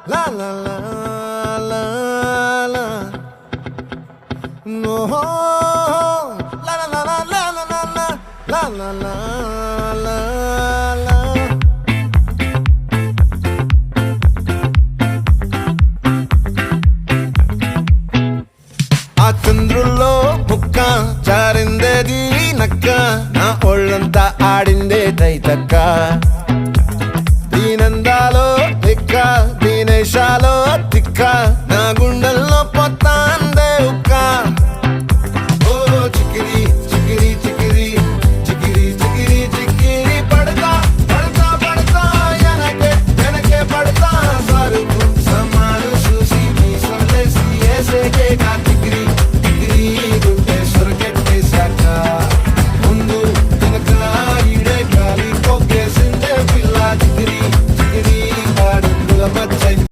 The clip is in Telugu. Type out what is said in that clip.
La la la la la. No. La la la la la la la la. La la la la la. ఆ చంద్రుల్లో ముక్క జారిందేది నక్క నా ఒళ్ళంతా ఆడిందే తైతక్క దీనందాలో తిక్క దీనేశాలో తిక్క